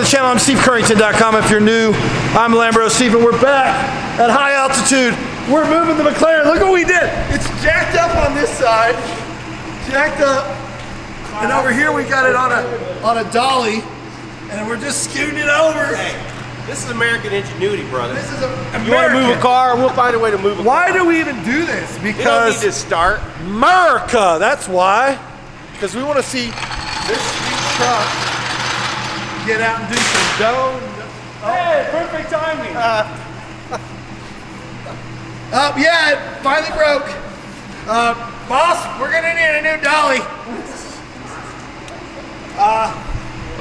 the channel. I'm SteveCurrington.com. If you're new, I'm Lambro Steve, and we're back at High Altitude. We're moving the McLaren. Look what we did. It's jacked up on this side, jacked up, and over here we got it on a dolly, and we're just scooting it over. Hey, this is American ingenuity, brother. This is American. You want to move a car? We'll find a way to move a car. Why do we even do this? Because you don't need to start. America. That's why. Because we want to see this sweet truck get out and do some dough. Hey, perfect timing. Yeah, it finally broke. Boss, we're gonna need a new dolly.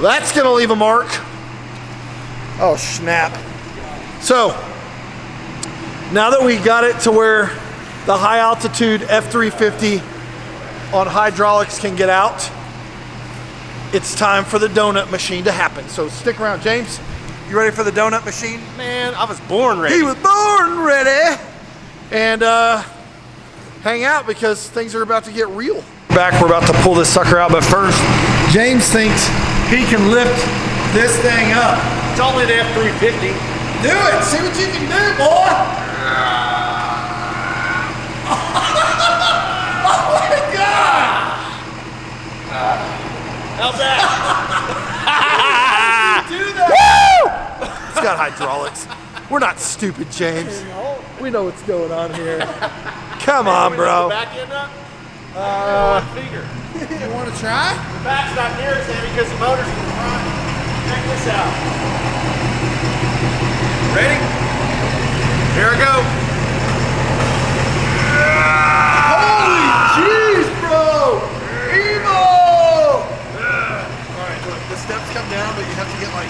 That's gonna leave a mark. Oh, snap. So, now that we got it to where the high altitude F350 on hydraulics can get out, it's time for the donut machine to happen. So stick around. James, you ready for the donut machine? Man, I was born ready. He was born ready. And hang out because things are about to get real. Back, we're about to pull this sucker out, but first, James thinks he can lift this thing up. It's only the F350. Do it, see what you can do, boy. Oh my God! How's that? How did you do that? Woo! It's got hydraulics. We're not stupid, James. We know what's going on here. Come on, bro. The back end up? One finger. You want to try? The back's not near as heavy because the motor's in the front. Check this out. Ready? Here we go. Holy jeez, bro! Evo! Alright, look, the steps come down, but you have to get like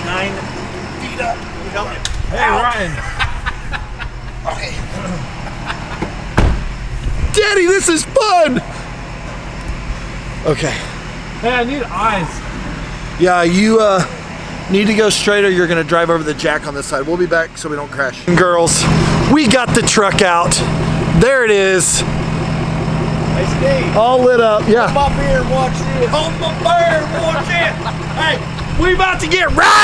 9 feet up. Help me. Hey, Ryan. Okay. Daddy, this is fun! Okay. Hey, I need eyes. Yeah, you need to go straight or you're gonna drive over the jack on this side. We'll be back so we don't crash. Girls, we got the truck out. There it is. Hey, Steve. All lit up, yeah. Hold my beer and watch this. Hold my beer and watch it. Hey, we about to get rowdy.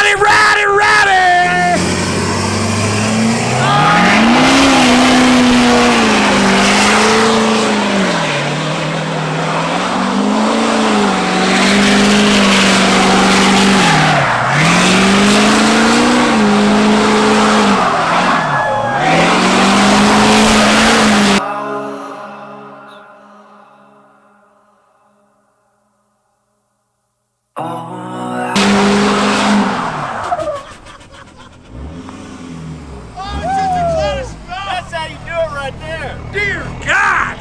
That's how you do it right there. Dear God!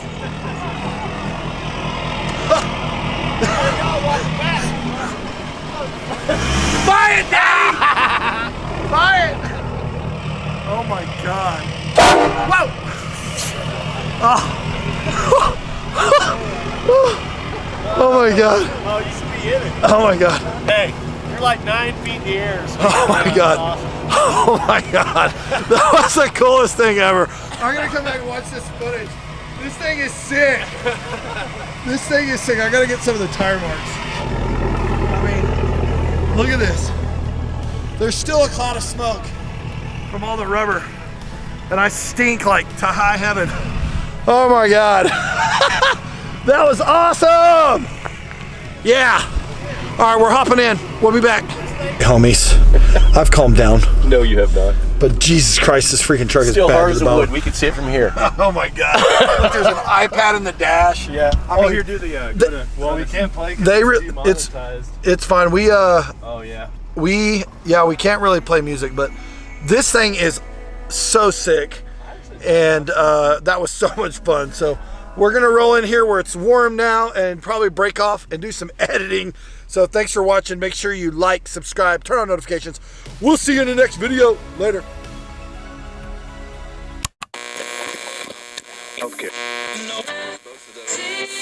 Buy it, Daddy! Buy it! Oh my God. Whoa! Oh my God. Oh, you should be in it. Oh my God. Hey, you're like 9 feet in the air. So Oh my God. Awesome. Oh my God. That was the coolest thing ever. I'm gonna come back and watch this footage. This thing is sick. This thing is sick. I gotta get some of the tire marks. I mean, look at this. There's still a cloud of smoke from all the rubber. And I stink like to high heaven. Oh my God. That was awesome. Yeah. All right, we're hopping in. We'll be back. Homies, I've calmed down. No, you have not. But Jesus Christ, this freaking truck Still is bad hard to as the a bone. wood. We can see it from here. Oh my God. Look, there's an iPad in the dash. Yeah. I mean, here, do the go to. Well, we can't play. It's fine. Oh yeah. We can't really play music, but this thing is so sick, and that was so much fun. So we're gonna roll in here where it's warm now and probably break off and do some editing. So thanks for watching. Make sure you like, subscribe, turn on notifications. We'll see you in the next video. Later. Okay.